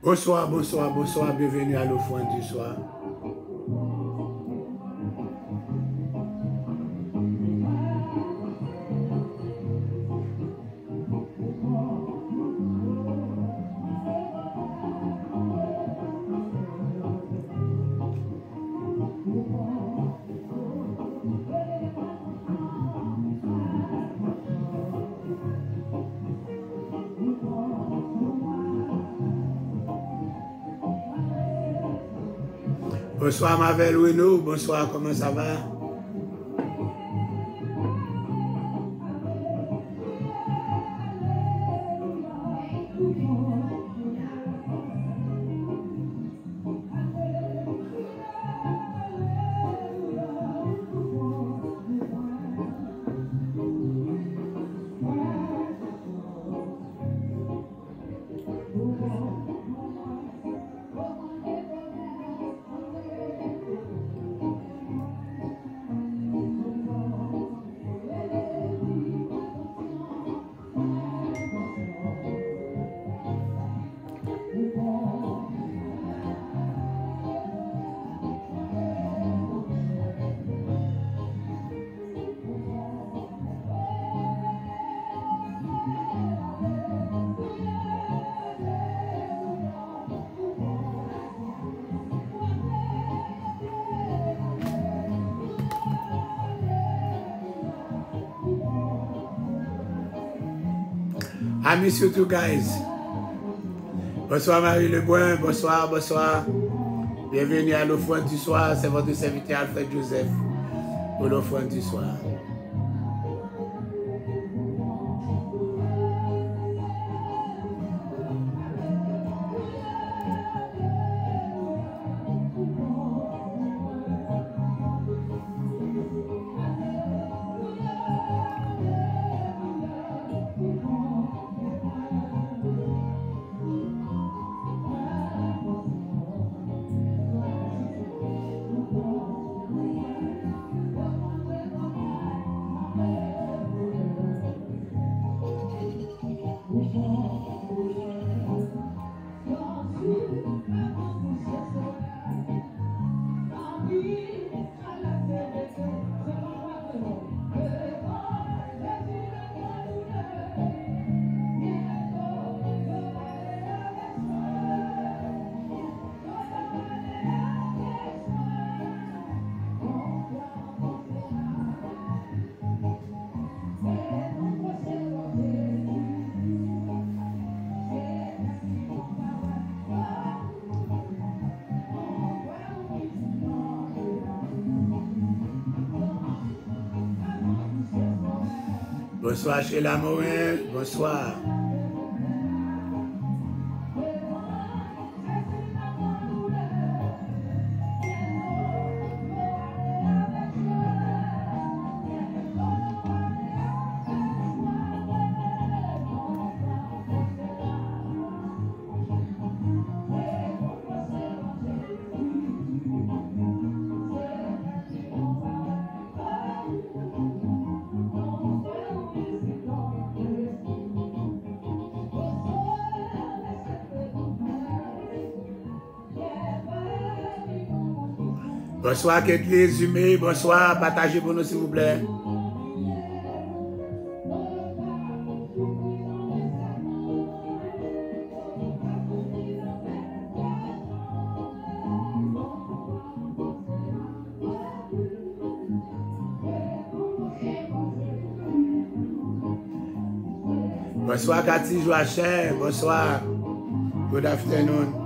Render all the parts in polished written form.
Bonsoir, bonsoir, bonsoir, bienvenue à l'offrande du soir. Bonsoir Mavel Weno, bonsoir, comment ça va? I miss you too, guys. Bonsoir Marie Lebrun, bonsoir, bonsoir. Bienvenue à l'offrande du soir, c'est votre serviteur Alfred Joseph pour l'offrande du soir. Bonsoir Sheila Morin, bonsoir. Bonsoir Ketli Zumé, bonsoir, partagez pour nous s'il vous plaît. Bonsoir Cathy Joachim, bonsoir. Good afternoon.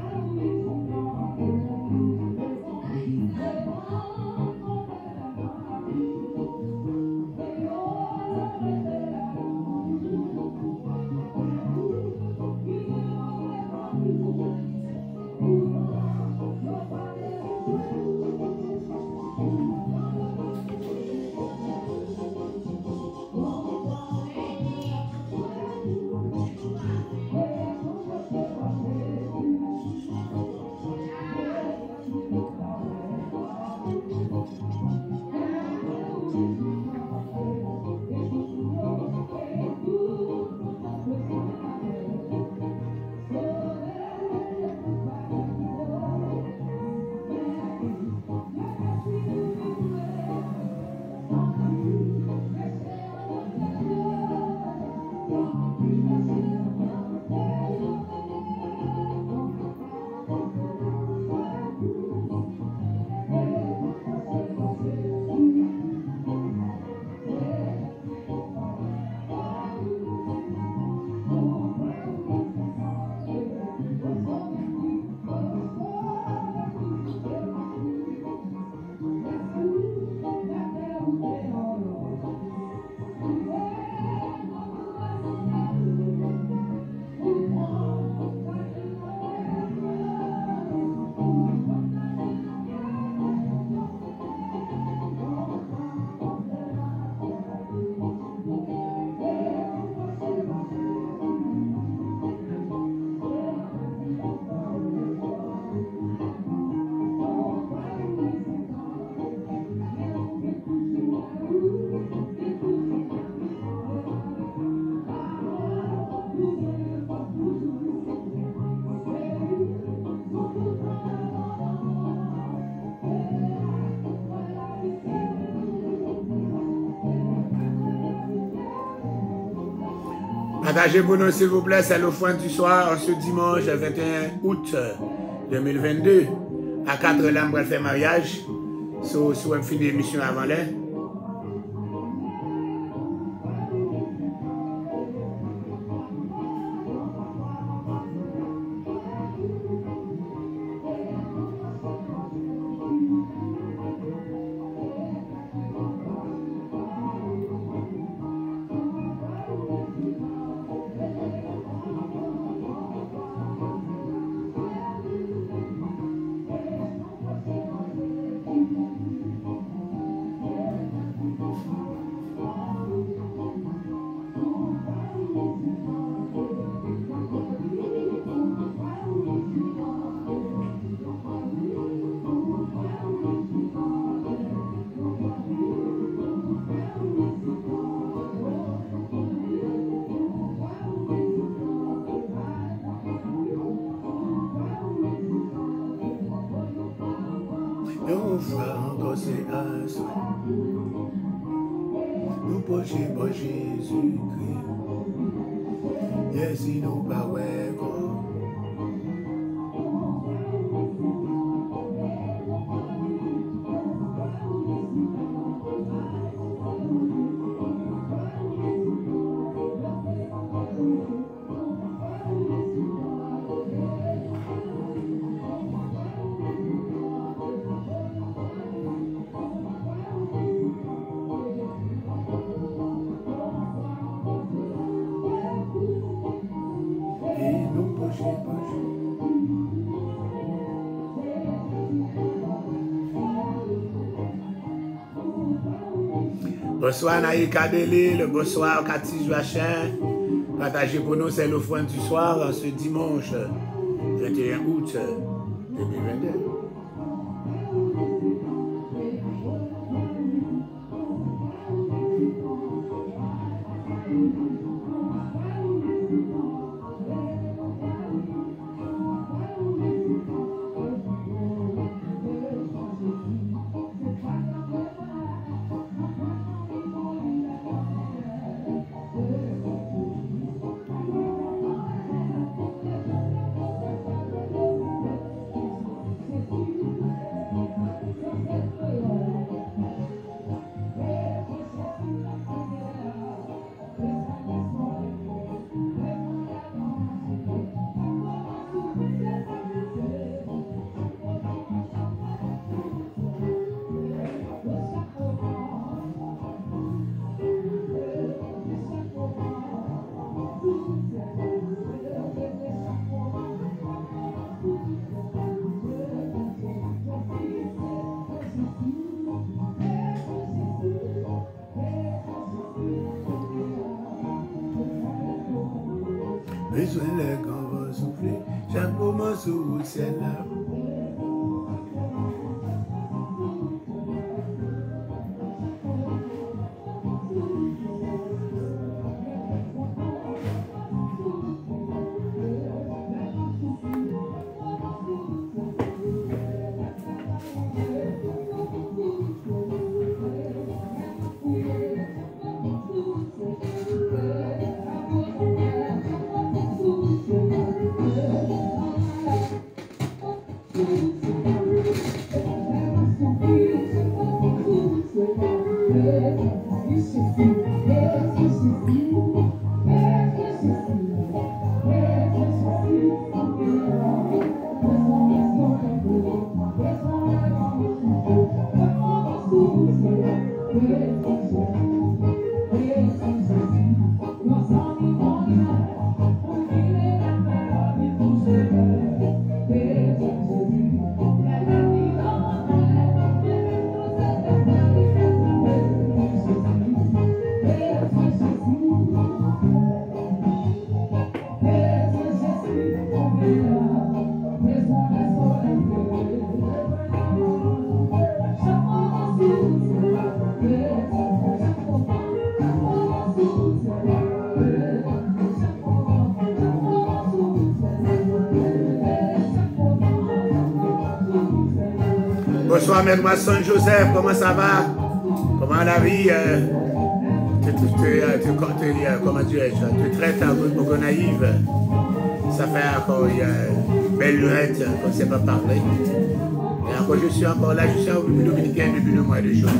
Partagez pour nous, s'il vous plaît, c'est l'offrande du soir, ce dimanche 21 août 2022. À 4 là, on va faire mariage. Si on finit l'émission avant là. Jésus-Christ, yes, il nous pas ouais. Bonsoir Naïka Delil, bonsoir Cathy Joachim. Partagez pour nous, c'est l'offrande du soir ce dimanche 21 août 2022. Besoin les gants vont souffler, chaque moment sous le ciel là. Bonsoir, Maître Masson Joseph, comment ça va? Comment la vie? comment dirais-je, tu traites un peu naïve. Ça fait encore une belle lurette qu'on ne sait pas parler. Et encore, je suis encore là, je suis en République dominicaine depuis le mois de juin.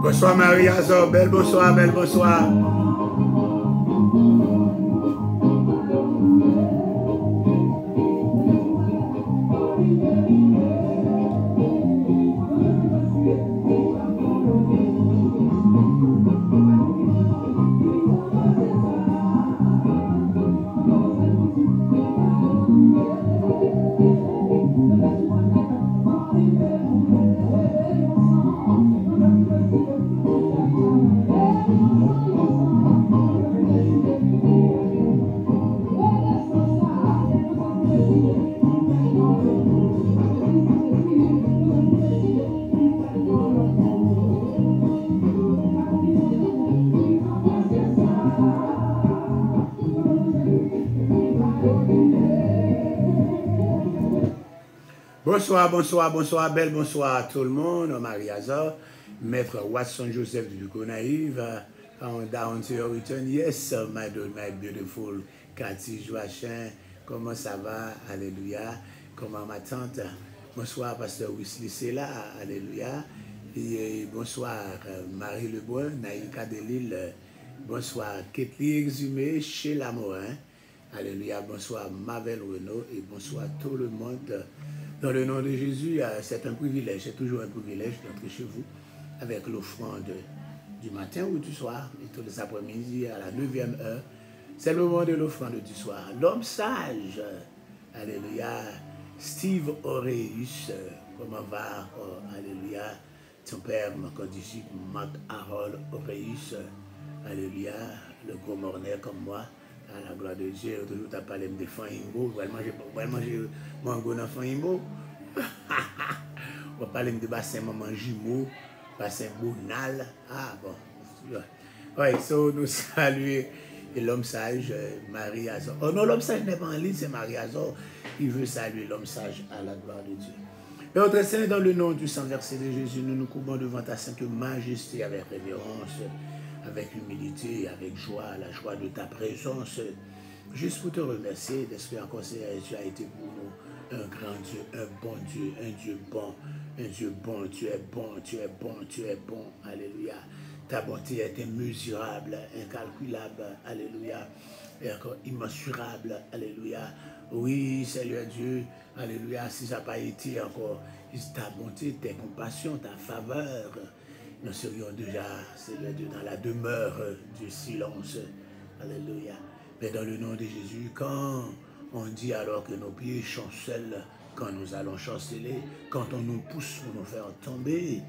Bonsoir Marie-Azor, belle bonsoir, belle bonsoir. Bonsoir, bonsoir, bonsoir, belle bonsoir à tout le monde, Marie-Azor, Maître Watson Joseph du Gonaïve, down to your return, yes, my beautiful Cathy Joachim, comment ça va, alléluia, comment ma tante, bonsoir Pasteur Wesley, c'est là, alléluia, et bonsoir Marie Lebrun, Naïka Delille, bonsoir Ketli Exhumé, chez Lamorin, alléluia, bonsoir Mavel Renaud, et bonsoir tout le monde. Dans le nom de Jésus, c'est un privilège, c'est toujours un privilège d'entrer chez vous avec l'offrande du matin ou du soir, et tous les après-midi à la 9e heure. C'est le moment de l'offrande du soir. L'homme sage, alléluia, Steve Oreus, comment va? Alléluia. Ton père, mon disciple, Marc Harold Oreus, alléluia. Le gros mornay comme moi, à la gloire de Dieu. Toujours, tu as parlé de Fanimbo. Vraiment, j'ai mon gros dans Fanimbo. On va parler de bassin maman jumeau, bassin bonal. Ah bon. Oui, so nous saluons l'homme sage, Marie Azor. Oh non, l'homme sage n'est pas en ligne, c'est Marie Azor qui veut saluer l'homme sage à la gloire de Dieu. Notre Seigneur, dans le nom du sang versé de Jésus, nous nous courbons devant ta sainte majesté avec révérence, avec humilité, avec joie, la joie de ta présence, juste pour te remercier parce que encore tu as été pour nous un grand Dieu, un bon Dieu, un Dieu bon, un Dieu bon, tu es bon, tu es bon, tu es bon, alléluia. Ta bonté est immesurable, incalculable, alléluia, et encore immensurable, alléluia. Oui, Seigneur Dieu, alléluia, si ça n'a pas été encore ta bonté, tes compassions, ta faveur, nous serions déjà, Seigneur Dieu, dans la demeure du silence, alléluia. Mais dans le nom de Jésus, quand on dit alors que nos pieds chancellent, quand nous allons chanceler, quand on nous pousse pour nous faire tomber,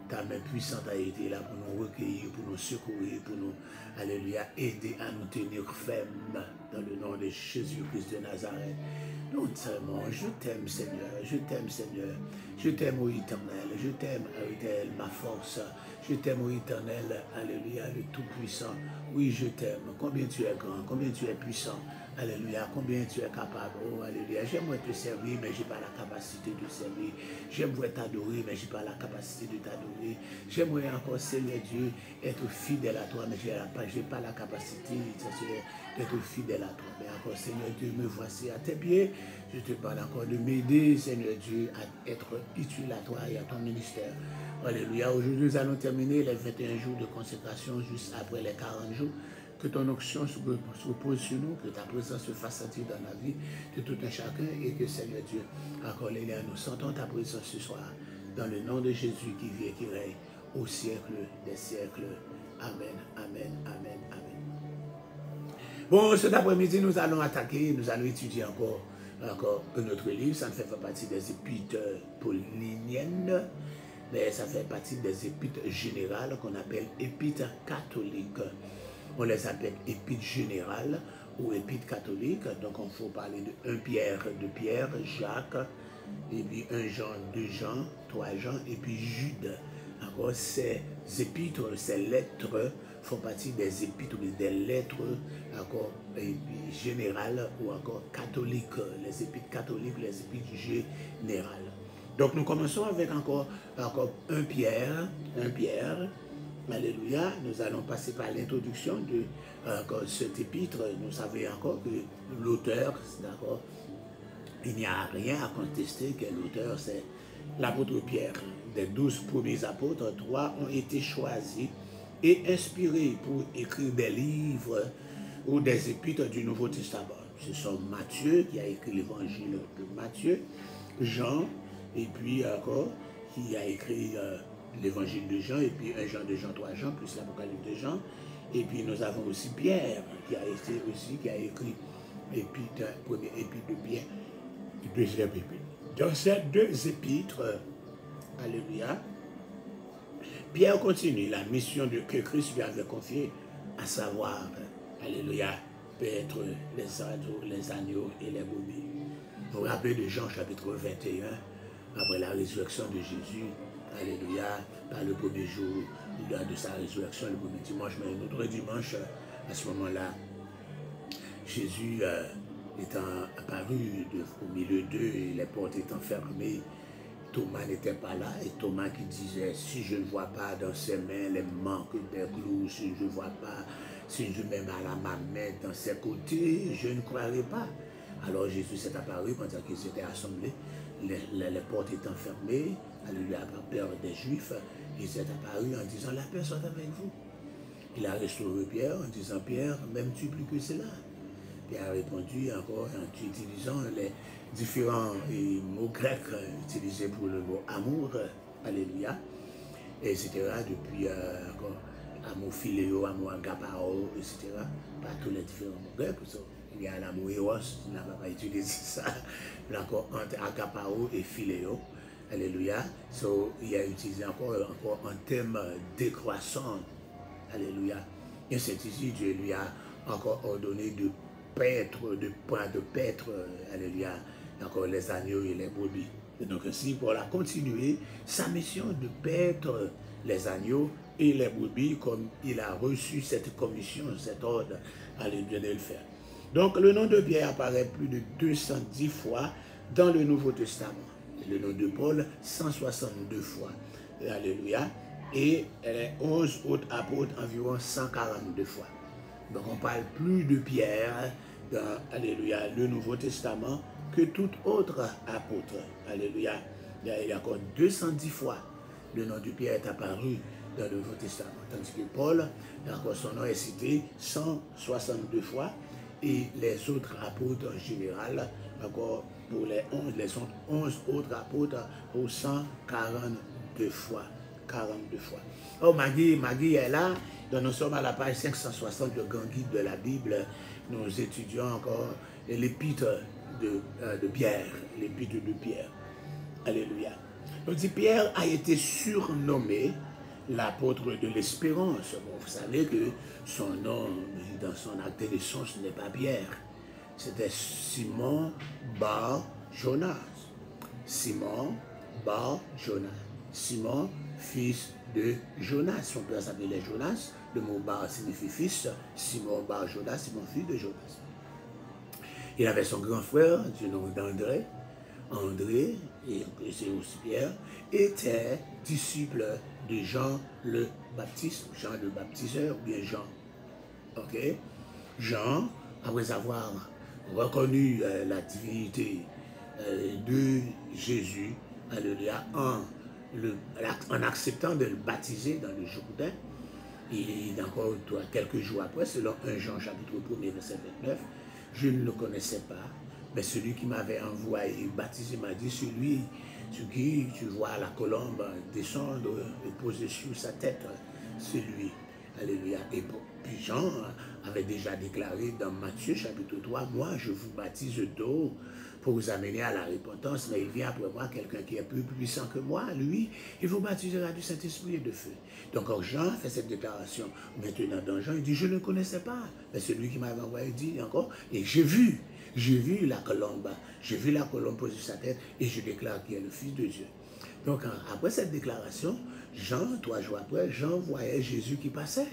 ta main puissante a été là pour nous recueillir, pour nous secourir, pour nous, alléluia, aider à nous tenir fermes dans le nom de Jésus-Christ de Nazareth. Nous t'aimons, je t'aime Seigneur, je t'aime Seigneur, je t'aime ô Éternel, je t'aime ô Éternel, ma force, je t'aime ô Éternel, alléluia, le Tout-Puissant. Oui, je t'aime, combien tu es grand, combien tu es puissant. Alléluia, combien tu es capable, oh alléluia, j'aimerais te servir, mais je n'ai pas la capacité de servir. J'aimerais t'adorer, mais je n'ai pas la capacité de t'adorer. J'aimerais encore, Seigneur Dieu, être fidèle à toi, mais je n'ai pas la capacité d'être fidèle à toi. Mais encore, Seigneur Dieu, me voici à tes pieds. Je te parle encore de m'aider, Seigneur Dieu, à être utile à toi et à ton ministère. Alléluia, aujourd'hui nous allons terminer les 21 jours de consécration juste après les 40 jours. Que ton onction se repose sur nous, que ta présence se fasse sentir dans la vie de tout un chacun et que Seigneur Dieu, accorde-les à nous sentons ta présence ce soir, dans le nom de Jésus qui vit et qui règne au siècle des siècles. Amen, amen, amen, amen. Bon, cet après-midi, nous allons attaquer, nous allons étudier encore notre livre. Ça ne fait pas partie des épîtres pauliniennes, mais ça fait partie des épîtres générales qu'on appelle épîtres catholiques. On les appelle épîtres générales ou épîtres catholiques. Donc, on faut parler de 1 Pierre, de Pierre, Jacques, et puis 1 Jean, 2 Jean, 3 Jean, et puis Jude. Alors, ces épîtres, ces lettres font partie des épîtres, des lettres encore générales ou encore catholiques. Les épîtres catholiques, les épîtres générales. Donc, nous commençons avec encore 1 Pierre, alléluia, nous allons passer par l'introduction de cet épître. Nous savons encore que l'auteur, d'accord, il n'y a rien à contester que l'auteur, c'est l'apôtre Pierre. Des 12 premiers apôtres, 3 ont été choisis et inspirés pour écrire des livres ou des épîtres du Nouveau Testament. Ce sont Matthieu qui a écrit l'évangile de Matthieu, Jean, et puis encore qui a écrit l'évangile de Jean, et puis 1 Jean, 2 Jean, 3 Jean, plus l'Apocalypse de Jean. Et puis nous avons aussi Pierre, qui a écrit l'épître, premier épître de Pierre, deuxième épître. Dans ces 2 épîtres, alléluia, Pierre continue la mission que Christ lui avait confiée, à savoir, alléluia, paître les agneaux et les brebis. Vous vous rappelez de Jean chapitre 21, après la résurrection de Jésus, alléluia, par le premier jour de sa résurrection, le premier dimanche, mais un autre dimanche, à ce moment-là, Jésus étant apparu au milieu d'eux, les portes étant fermées, Thomas n'était pas là, et Thomas qui disait, si je ne vois pas dans ses mains les manques des clous, si je ne vois pas, si je mets ma main dans ses côtés, je ne croirai pas. Alors Jésus s'est apparu pendant qu'ils étaient assemblés, les portes étant fermées, alléluia, par peur des Juifs, il s'est apparu en disant, la paix soit avec vous. Il a restauré Pierre en disant, Pierre, m'aimes-tu plus que cela? Pierre a répondu encore en utilisant les différents mots grecs utilisés pour le mot amour, alléluia, etc. Depuis amour philéo, amour agapao, etc. Par tous les différents mots grecs. il y a l'amour Eros, on n'a pas utilisé ça, encore entre Akapao et Philéo. Alléluia. So, il a utilisé encore un thème décroissant. Alléluia. Et c'est ici Dieu lui a encore ordonné de paître, de paître, alléluia, encore les agneaux et les brebis. Et donc ainsi, Paul a continué sa mission de paître les agneaux et les brebis comme il a reçu cette commission, cet ordre, alléluia, de le faire. Donc le nom de Pierre apparaît plus de 210 fois dans le Nouveau Testament. Le nom de Paul, 162 fois. Alléluia. Et les 11 autres apôtres, environ 142 fois. Donc on parle plus de Pierre dans, alléluia, le Nouveau Testament que tout autre apôtre. Alléluia. Il y a encore 210 fois le nom de Pierre est apparu dans le Nouveau Testament. Tandis que Paul, encore son nom est cité 162 fois. Et les autres apôtres en général, encore pour les 11 autres apôtres, pour 142 fois. 42 fois. Oh, Maggie est là. Donc nous sommes à la page 560 de Grand Guide de la Bible. Nous étudions encore l'épître de Pierre. L'épître de Pierre. Alléluia. Donc Pierre a été surnommé l'apôtre de l'espérance. Bon, vous savez que son nom, dans son acte de naissance, n'est pas Pierre. C'était Simon Bar Jonas. Simon Bar Jonas. Simon, fils de Jonas. Son père s'appelait Jonas. Le mot Bar signifie fils. Simon Bar Jonas, Simon, fils de Jonas. Il avait son grand frère, du nom d'André. André, et c'est aussi Pierre, était disciple de Jean le Baptiste, Jean le Baptiseur, ou bien Jean. Ok? Jean, après avoir reconnu la divinité de Jésus, alléluia, en acceptant de le baptiser dans le Jourdain, et encore quelques jours après, selon 1 Jean chapitre 1 verset 29, je ne le connaissais pas, mais celui qui m'avait envoyé baptisé m'a dit, celui sur qui tu vois la colombe descendre et poser sur sa tête, celui. Alléluia. Et puis Jean avait déjà déclaré dans Matthieu chapitre 3, moi je vous baptise d'eau pour vous amener à la repentance, mais il vient après moi quelqu'un qui est plus puissant que moi, lui, il vous baptisera du Saint-Esprit et de feu. Donc Jean fait cette déclaration. Maintenant dans Jean, il dit, je ne connaissais pas, mais celui qui m'avait envoyé dit encore, et j'ai vu la colombe, poser sur sa tête, et je déclare qu'il est le Fils de Dieu. Donc après cette déclaration, Jean, 3 jours après, Jean voyait Jésus qui passait.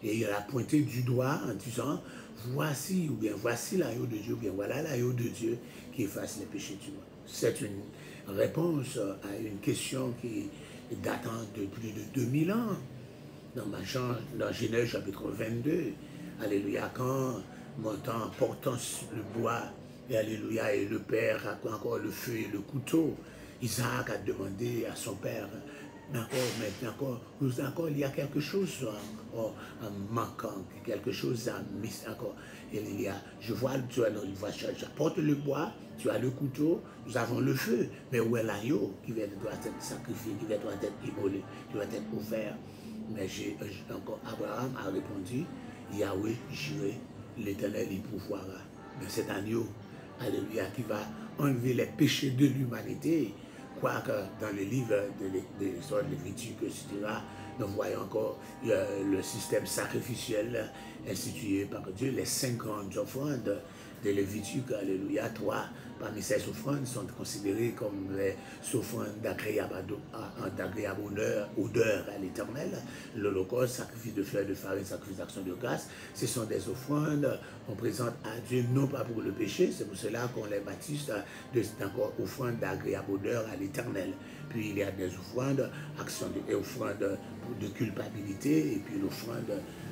Et il a pointé du doigt en disant, voici, ou bien voici l'agneau de Dieu, ou bien voilà l'agneau de Dieu qui efface les péchés du monde. C'est une réponse à une question qui datant de plus de 2000 ans. Dans Genèse chapitre 22, alléluia, quand montant, portant le bois, et alléluia, et le père a encore le feu et le couteau, Isaac a demandé à son père, mais encore, il y a quelque chose en manquant, quelque chose à mis encore. Il y a, je vois, j'apporte le bois, tu as le couteau, nous avons le feu, mais où est l'agneau qui doit être sacrifié, qui doit être immolé, qui doit être offert? Mais encore Abraham a répondu, Yahweh, Jireh, l'Éternel y pourvoira. Mais cet agneau, alléluia, qui va enlever les péchés de l'humanité, quoique dans le livre de l'histoire de Lévitique, etc., nous voyons encore le système sacrificiel institué par Dieu, les 5 grandes offrandes de Lévitique, alléluia, 3 parmi ces offrandes sont considérées comme les offrandes d'agréable odeur à l'Éternel. L'Holocauste, sacrifice de fleurs de farine, sacrifice d'action de grâce, ce sont des offrandes qu'on présente à Dieu, non pas pour le péché, c'est pour cela qu'on les baptise d'encore offrandes d'agréable odeur à l'Éternel. Puis il y a des offrandes, offrandes de culpabilité, et puis l'offrande,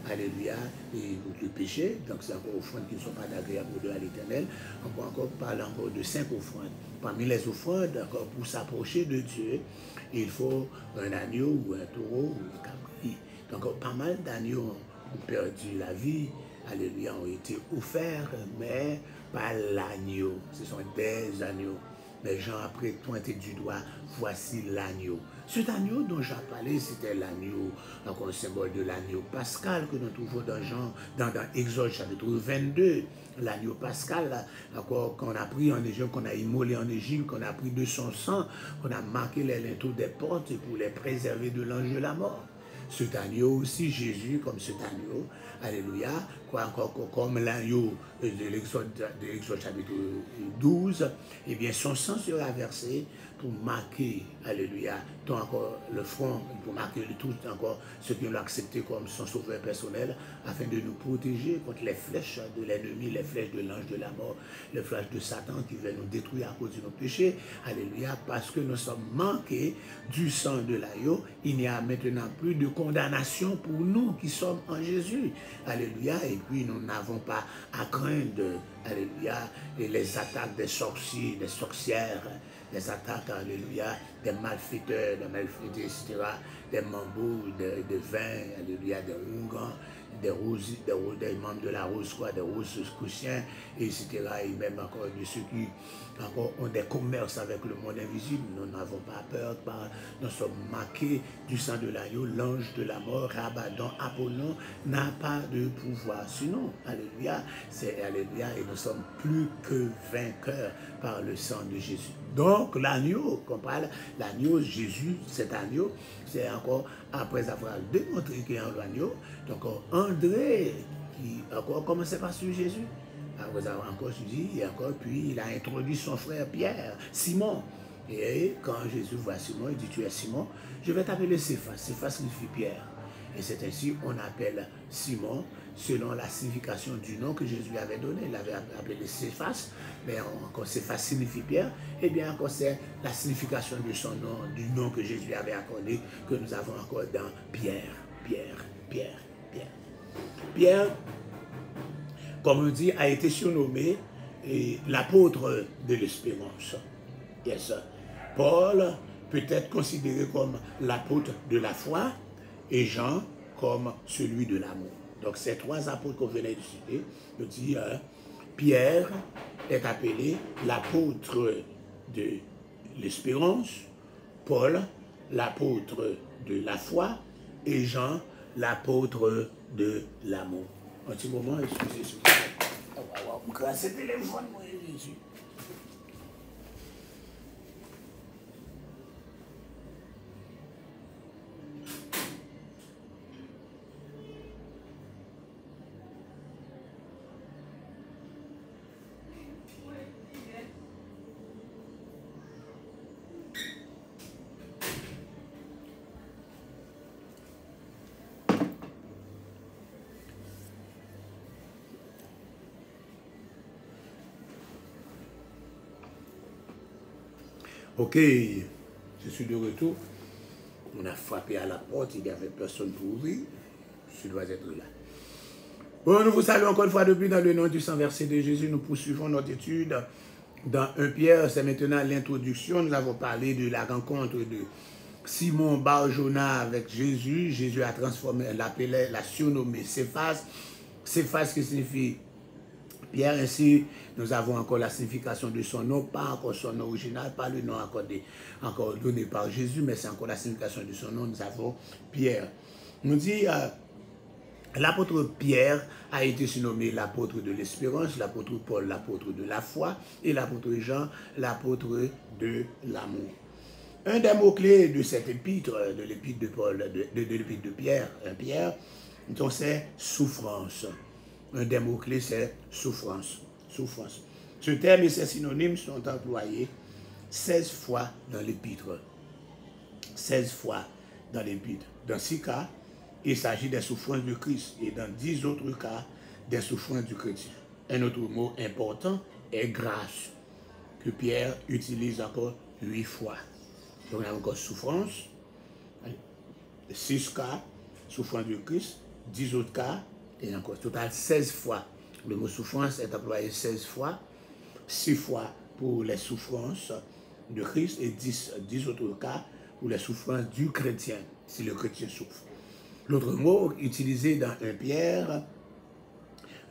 alléluia, et le péché. Donc c'est encore offrandes qui ne sont pas d'agréable odeur à l'Éternel. On peut encore parler encore de 5 offrandes. Parmi les offrandes, encore pour s'approcher de Dieu, il faut un agneau ou un taureau ou un cabri. Donc pas mal d'agneaux ont perdu la vie, alléluia, ont été offerts, mais pas l'agneau. Ce sont des agneaux. mais Jean a pointé du doigt, voici l'agneau. Cet agneau dont j'ai parlé, c'était l'agneau, encore un symbole de l'agneau pascal que nous trouvons dans Jean, dans Exode chapitre 22. L'agneau pascal, encore qu'on a pris en Égypte, qu'on a immolé en Égypte, qu'on a pris de son sang, qu'on a marqué les linteaux des portes pour les préserver de l'ange de la mort. Cet agneau aussi, Jésus, comme cet agneau, alléluia, quoi encore comme l'agneau de l'Exode chapitre 12, eh bien son sang sera versé pour marquer, alléluia, tant encore le front, pour marquer le tout encore ceux qui l'ont accepté comme son sauveur personnel, afin de nous protéger contre les flèches de l'ennemi, les flèches de l'ange de la mort, les flèches de Satan qui veulent nous détruire à cause de nos péchés, alléluia, parce que nous sommes manqués du sang de l'agneau. Il n'y a maintenant plus de condamnation pour nous qui sommes en Jésus, alléluia, et puis nous n'avons pas à craindre, alléluia, et les attaques des sorciers, des sorcières, des attaques, alléluia, des malfaiteurs, etc., des mambous, de vin, alléluia, des rougans, des membres de la rose, quoi, des roses chrétiens, etc., et même encore de ceux qui encore ont des commerces avec le monde invisible. Nous n'avons pas peur, nous sommes marqués du sang de l'agneau, l'ange de la mort, Abaddon, Apollon n'a pas de pouvoir. Sinon, alléluia, c'est alléluia, et nous sommes plus que vainqueurs par le sang de Jésus. Donc l'agneau, qu'on parle, l'agneau, Jésus, cet agneau, c'est encore après avoir démontré qu'il y a un agneau, donc André, qui encore commençait par sur Jésus, après avoir encore suivi, et encore puis il a introduit son frère Pierre, Simon. Et quand Jésus voit Simon, il dit, tu es Simon, je vais t'appeler Céphas. Céphas signifie Pierre. Et c'est ainsi qu'on appelle Simon, selon la signification du nom que Jésus lui avait donné. Il l'avait appelé Céphas, mais encore Céphas signifie Pierre. Et bien encore c'est la signification de son nom, du nom que Jésus lui avait accordé, que nous avons encore dans Pierre, Pierre, Pierre, Pierre. Pierre, comme on dit, a été surnommé l'apôtre de l'espérance. Yes. Paul peut être considéré comme l'apôtre de la foi et Jean comme celui de l'amour. Donc ces trois apôtres qu'on venait de citer, nous dit Pierre est appelé l'apôtre de l'espérance, Paul l'apôtre de la foi et Jean l'apôtre de l'amour. Un petit moment, excusez-moi. On casse le téléphone, moi, Jésus. Ok, je suis de retour. On a frappé à la porte, il n'y avait personne pour ouvrir. Je dois être là. Bon, nous vous saluons encore une fois depuis dans le nom du sang versé de Jésus. Nous poursuivons notre étude dans 1 Pierre. C'est maintenant l'introduction. Nous avons parlé de la rencontre de Simon Bar-Jonas avec Jésus. Jésus a transformé, l'appelait, l'a surnommé Céphas. Céphas qui signifie Pierre. Ainsi, nous avons encore la signification de son nom, pas encore son nom original, pas le nom accordé, encore donné par Jésus, mais c'est encore la signification de son nom. Nous avons Pierre. Nous dit, l'apôtre Pierre a été surnommé l'apôtre de l'espérance, l'apôtre Paul, l'apôtre de la foi, et l'apôtre Jean, l'apôtre de l'amour. Un des mots-clés de cette épître, de l'épître de Paul, de l'épître de Pierre, donc c'est souffrance. Un des mots-clés, c'est souffrance. Souffrance. Ce terme et ses synonymes sont employés 16 fois dans l'épître. 16 fois dans l'épître. Dans 6 cas, il s'agit des souffrances de Christ et dans 10 autres cas, des souffrances du chrétien. Un autre mot important est grâce, que Pierre utilise encore 8 fois. Donc on a encore souffrance, 6 cas, souffrance de Christ, 10 autres cas, et encore total 16 fois. Le mot souffrance est employé 16 fois, 6 fois pour les souffrances de Christ et 10 autres cas pour les souffrances du chrétien, si le chrétien souffre. L'autre mot utilisé dans 1 Pierre,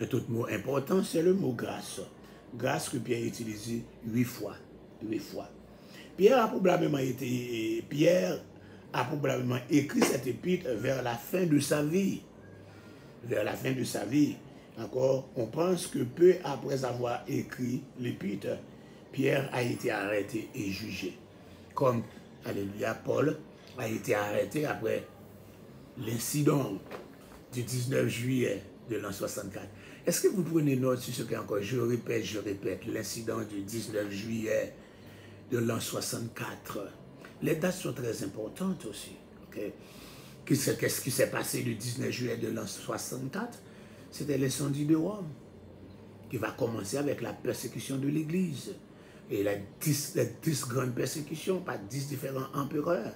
un autre mot important, c'est le mot grâce. Grâce que Pierre a utilisé 8 fois. fois. Pierre a probablement écrit cette épître vers la fin de sa vie. Vers la fin de sa vie. Encore, on pense que peu après avoir écrit l'épître, Pierre a été arrêté et jugé. Comme, alléluia, Paul a été arrêté après l'incident du 19 juillet de l'an 64. Est-ce que vous prenez note sur ce qui est encore, je répète, l'incident du 19 juillet de l'an 64. Les dates sont très importantes aussi. Okay? Qu'est-ce qui s'est passé le 19 juillet de l'an 64? C'était l'incendie de Rome, qui va commencer avec la persécution de l'Église. Et les 10 grandes persécutions par 10 différents empereurs,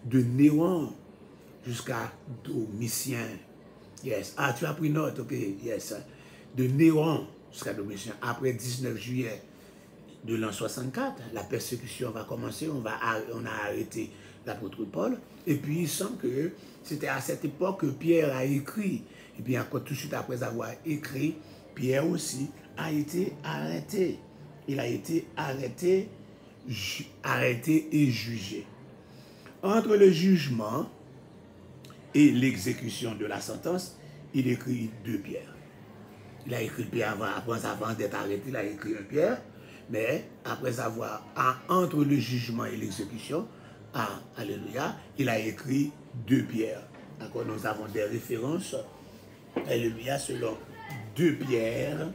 de Néron jusqu'à Domitien. Yes. Ah, tu as pris note, ok, yes. De Néron jusqu'à Domitien. Après 19 juillet de l'an 64, la persécution va commencer, on a arrêté l'apôtre Paul, et puis il semble que c'était à cette époque que Pierre a écrit, et puis encore tout de suite après avoir écrit, Pierre aussi a été arrêté. Il a été arrêté et jugé. Entre le jugement et l'exécution de la sentence, il écrit 2 Pierre. Il a écrit Pierre avant d'être arrêté, il a écrit un Pierre, mais après avoir, entre le jugement et l'exécution, alléluia, il a écrit 2 Pierre. D'accord, nous avons des références, alléluia, selon 2 Pierre,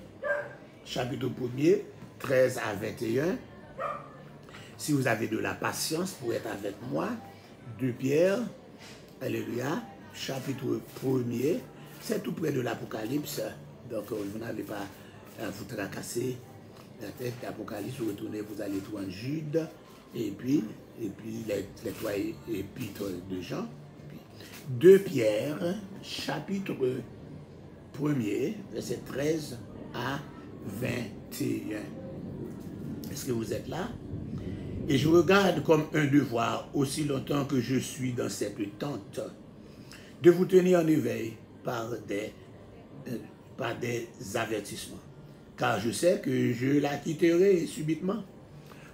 chapitre 1er, 13 à 21. Si vous avez de la patience pour être avec moi, 2 Pierre, alléluia, chapitre 1er, c'est tout près de l'Apocalypse, donc vous n'avez pas à vous tracasser la tête. L'Apocalypse, vous retournez, vous allez trouver Jude, et puis les 3 épîtres de Jean. 2 Pierre, chapitre 1er, verset 13 à 21. Est-ce que vous êtes là? Et je regarde comme un devoir, aussi longtemps que je suis dans cette tente, de vous tenir en éveil par des avertissements. Car je sais que je la quitterai subitement.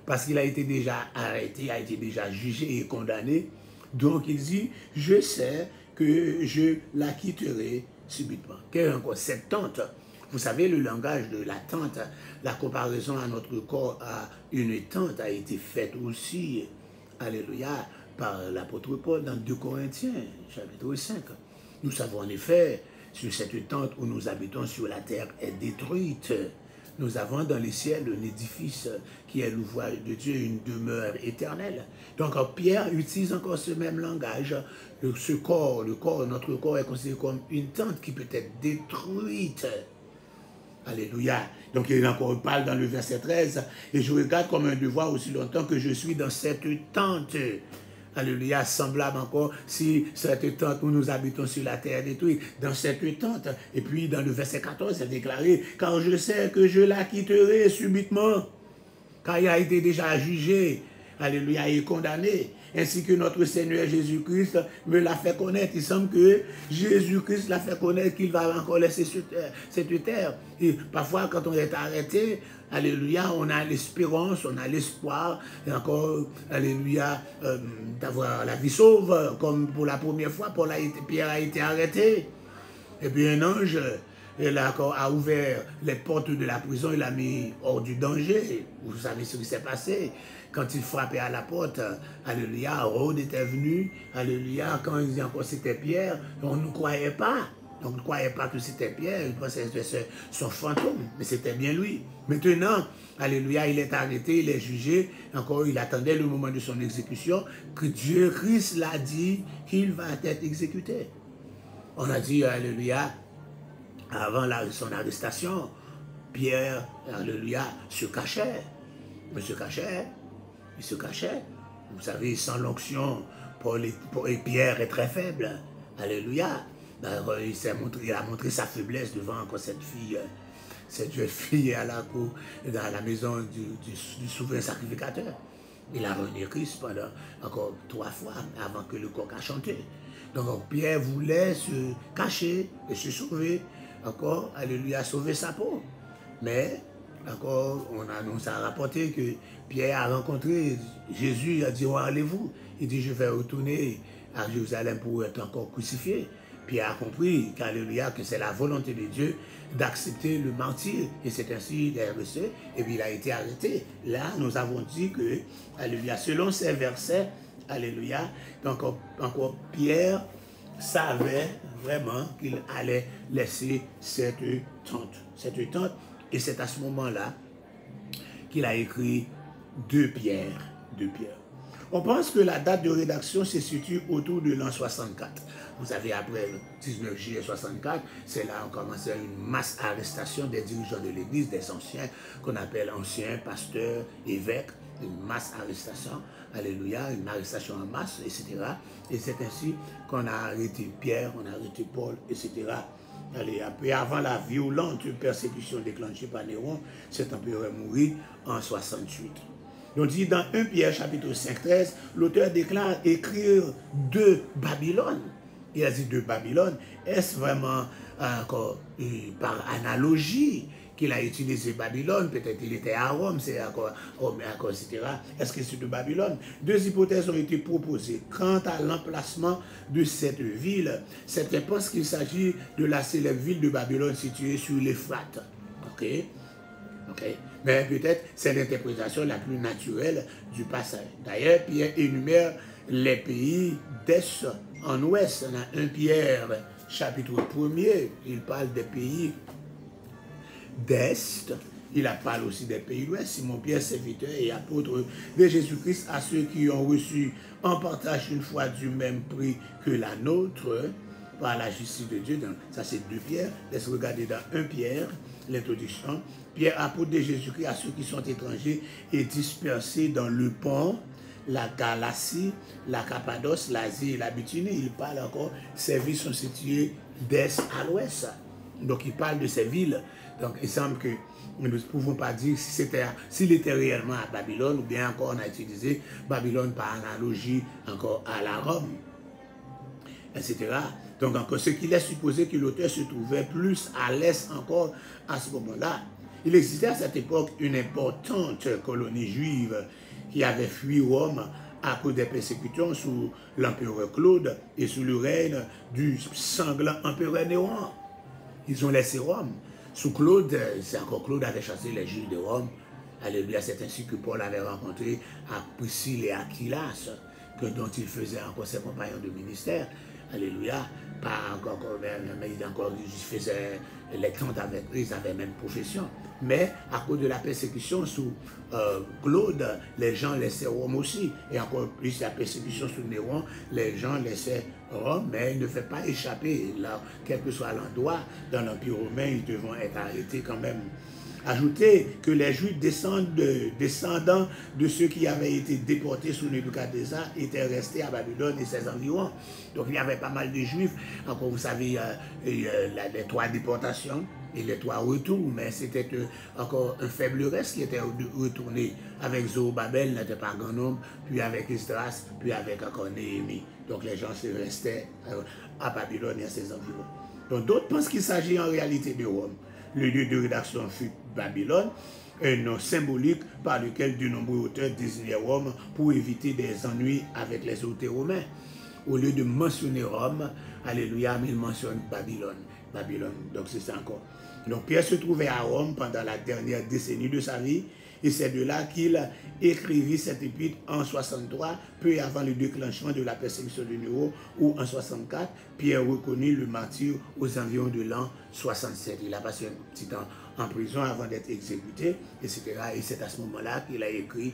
Parce qu'il a été déjà arrêté, a été déjà jugé et condamné. Donc il dit, je sais que je la quitterai subitement. Quelle est encore cette tente? Vous savez, le langage de la tente, la comparaison à notre corps, à une tente a été faite aussi, alléluia, par l'apôtre Paul dans 2 Corinthiens, chapitre 5. Nous savons en effet, sur cette tente où nous habitons sur la terre est détruite. Nous avons dans les ciels un édifice qui est l'ouvrage de Dieu, une demeure éternelle. Donc Pierre utilise encore ce même langage. Notre corps est considéré comme une tente qui peut être détruite. Alléluia. Donc il parle dans le verset 13. Et je regarde comme un devoir aussi longtemps que je suis dans cette tente. Alléluia, semblable encore si cette tente où nous habitons sur la terre détruite, dans cette tente. Et puis dans le verset 14, c'est déclaré, car je sais que je la quitterai subitement, car il a été déjà jugé, alléluia, et condamné, ainsi que notre Seigneur Jésus-Christ me l'a fait connaître. Il semble que Jésus-Christ l'a fait connaître qu'il va encore laisser cette terre. Et parfois, quand on est arrêté, alléluia, on a l'espérance, on a l'espoir, et alléluia, d'avoir la vie sauve, comme pour la première fois, Pierre a été arrêté. Et puis un ange, a ouvert les portes de la prison, il l'a mis hors du danger. Vous savez ce qui s'est passé. Quand il frappait à la porte, alléluia, Rhodes était venu, alléluia, quand il disait encore c'était Pierre, on ne croyait pas. On ne croyait pas que c'était Pierre, il pensait que c'était son fantôme, mais c'était bien lui. Maintenant, alléluia, il est arrêté, il est jugé, encore il attendait le moment de son exécution, que Dieu Christ l'a dit qu'il va être exécuté. On a dit, alléluia, avant son arrestation, Pierre, alléluia, se cachait. Il se cachait. Vous savez, sans l'onction, Pierre est très faible. Alléluia. Il a montré sa faiblesse devant encore cette jeune fille à la cour, dans la maison du souverain sacrificateur. Il a renié Christ pendant encore 3 fois avant que le coq a chanté. Donc Pierre voulait se cacher et se sauver, encore, alléluia, sauver sa peau. Mais d'accord, on nous a rapporté que Pierre a rencontré Jésus, il a dit, oh, allez-vous. Il dit, je vais retourner à Jérusalem pour être encore crucifié. Pierre a compris, qu'alléluia, que c'est la volonté de Dieu d'accepter le martyr. Et c'est ainsi qu'il est resté. Et puis il a été arrêté. Là, nous avons dit que, alléluia, selon ces versets, alléluia, donc encore Pierre savait vraiment qu'il allait laisser cette tente. Cette tente. Et c'est à ce moment-là qu'il a écrit 2 Pierre. 2 Pierre. On pense que la date de rédaction se situe autour de l'an 64. Vous savez, après le 19 juillet 64, c'est là qu'on commençait une masse arrestation des dirigeants de l'Église, des anciens, qu'on appelle anciens, pasteurs, évêques, une masse arrestation, alléluia, une arrestation en masse, etc. Et c'est ainsi qu'on a arrêté Pierre, on a arrêté Paul, etc. Allez, après, avant la violente persécution déclenchée par Néron, cet empereur mourit en 68. Donc, dit dans 1 Pierre chapitre 5, 13, l'auteur déclare écrire de Babylone. Il a dit de Babylone. Est-ce vraiment encore par analogie qu'il a utilisé Babylone? Peut-être qu'il était à Rome, c'est encore Rome, etc. Est-ce que c'est de Babylone? 2 hypothèses ont été proposées. Quant à l'emplacement de cette ville, certains pensent qu'il s'agit de la célèbre ville de Babylone située sur l'Euphrate. Ok? Mais peut-être c'est l'interprétation la plus naturelle du passage. D'ailleurs, Pierre énumère les pays d'Est en Ouest. Dans 1 Pierre, chapitre 1er, il parle des pays d'Est. Il parle aussi des pays d'Ouest. Simon Pierre, serviteur et apôtre de Jésus-Christ, à ceux qui ont reçu en partage une foi du même prix que la nôtre, par la justice de Dieu. Donc, ça, c'est 2 Pierre. Laisse regarder dans 1 Pierre, l'introduction. Pierre, apôtre de Jésus-Christ, à ceux qui sont étrangers et dispersés dans le Pont, la Galatie, la Cappadoce, l'Asie et la Bithynie. Il parle encore, ces villes sont situées d'est à l'ouest. Donc, il parle de ces villes. Donc, il semble que nous ne pouvons pas dire s'il était réellement à Babylone, ou bien encore on a utilisé Babylone par analogie encore à la Rome, etc. Donc, encore, ce qui laisse supposer que l'auteur se trouvait plus à l'est encore à ce moment-là. Il existait à cette époque une importante colonie juive qui avait fui Rome à cause des persécutions sous l'empereur Claude et sous le règne du sanglant empereur Néron. Ils ont laissé Rome. Sous Claude, c'est encore Claude avait chassé les Juifs de Rome. Alléluia, c'est ainsi que Paul avait rencontré à Priscille et Aquilas, dont il faisait encore ses compagnons de ministère. Alléluia, pas encore, mais il faisait les tentes avec eux, ils avaient même profession. Mais à cause de la persécution sous Claude, les gens laissaient Rome aussi. Et encore plus la persécution sous Néron, les gens laissaient Rome, mais ils ne font pas échapper. Là, quel que soit l'endroit, dans l'Empire romain, ils devront être arrêtés quand même. Ajoutez que les Juifs descendants de ceux qui avaient été déportés sous Nebuchadnezzar étaient restés à Babylone et ses environs. Donc il y avait pas mal de Juifs. Encore vous savez, les 3 déportations et les 3 retours, mais c'était encore un faible reste qui était retourné. Avec Zorobabel, n'était pas grand nombre, puis avec Esdras, puis avec encore Néhémie. Donc les gens se restaient à Babylone et à ses environs. Donc d'autres pensent qu'il s'agit en réalité de Rome. Le lieu de rédaction fut Babylone, un nom symbolique par lequel de nombreux auteurs désignaient Rome pour éviter des ennuis avec les auteurs romains. Au lieu de mentionner Rome, alléluia, il mentionne Babylone. Babylone, donc c'est ça encore. Donc Pierre se trouvait à Rome pendant la dernière décennie de sa vie, et c'est de là qu'il écrivit cette épître en 63, peu avant le déclenchement de la persécution de Néron, où en 64, Pierre reconnut le martyr aux environs de l'an 67. Il a passé un petit temps en prison avant d'être exécuté, etc. Et c'est à ce moment-là qu'il a écrit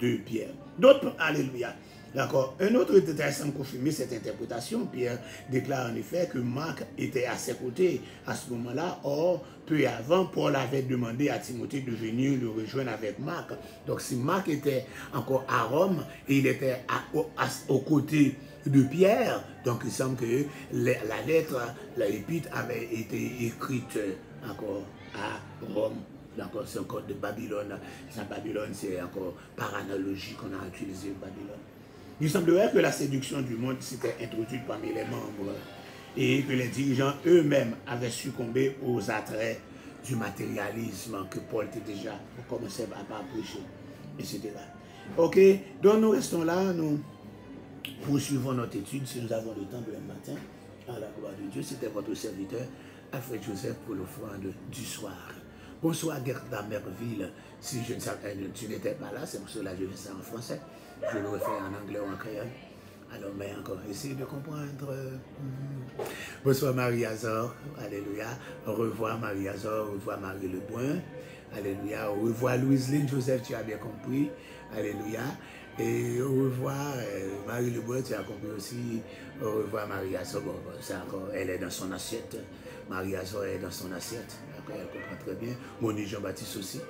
2 Pierre. D'autres, alléluia. D'accord. Un autre détail semble confirmer cette interprétation. Pierre déclare en effet que Marc était à ses côtés à ce moment-là. Or, peu avant, Paul avait demandé à Timothée de venir le rejoindre avec Marc. Donc, si Marc était encore à Rome et il était aux côtés de Pierre, donc il semble que la lettre, l'épître avait été écrite encore à Rome. D'accord, c'est encore de Babylone. Babylone, c'est encore par analogie qu'on a utilisé Babylone. Il semblerait que la séduction du monde s'était introduite parmi les membres et que les dirigeants eux-mêmes avaient succombé aux attraits du matérialisme que Paul était déjà commencé à prêcher, etc. Ok, donc nous restons là, nous poursuivons notre étude si nous avons le temps demain matin. À la gloire de Dieu, c'était votre serviteur, Alfred Joseph, pour l'offrande du soir. Bonsoir, Gerda Merville. Si je ne savais, tu n'étais pas là, c'est pour cela que je fais ça en français. Je le refais en anglais ou en créole. Alors, mais encore, essayez de comprendre. Bonsoir, Marie-Azor. Alléluia. Au revoir, Marie-Azor. Au revoir, Marie Lebrun. Alléluia. Au revoir, Louise-Lynn Joseph, tu as bien compris. Alléluia. Et au revoir, Marie Lebrun, tu as compris aussi. Au revoir, Marie-Azor. Bon, ça encore, elle est dans son assiette. Marie-Azor est dans son assiette. Après, elle comprend très bien. Monique Jean-Baptiste aussi.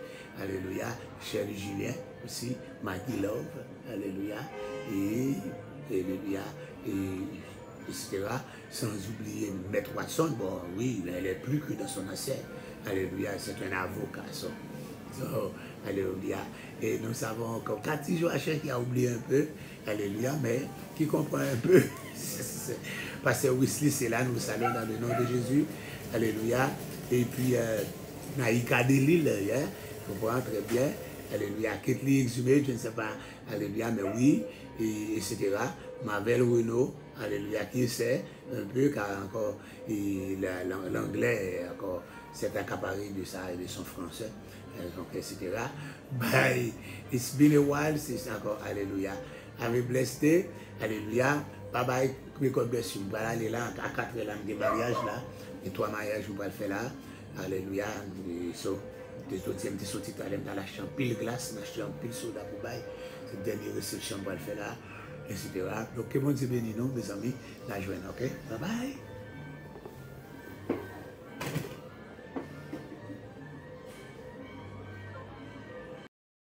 Alléluia. Chérie Julien aussi. Maggie Love. Alléluia. Et alléluia, et etc. Sans oublier Maître Watson, bon oui, elle est plus que dans son assiette. Alléluia, c'est un avocat, ça. So, alléluia. Et nous savons encore Cathy Joachim qui a oublié un peu, alléluia, mais qui comprend un peu. Pasteur Wesley, c'est là, nous saluons dans le nom de Jésus. Alléluia. Et puis, Naïka Delil, hein, comprend très bien. Alléluia. Ketli Exhumé, je ne sais pas, alléluia, mais oui, et, etc. Marvel Renault, alléluia, qui sait un peu, car encore l'anglais, encore, c'est accaparé de ça et de son français, donc, etc. Bye. It's been a while, c'est encore, alléluia. Have a blessed day, alléluia. Bye bye, God bless you. Voilà, aller là, à 4 langues de mariage là, et 3 mariages, vous pouvez le faire là, alléluia. So, des deuxièmes des sorties dans la chambre, pile glace, dans la chambre, pile soda pour bail. Cette dernière réception, on va le faire là, etc. Donc, que mon Dieu bénisse nous, mes amis, la journée, ok? Bye bye.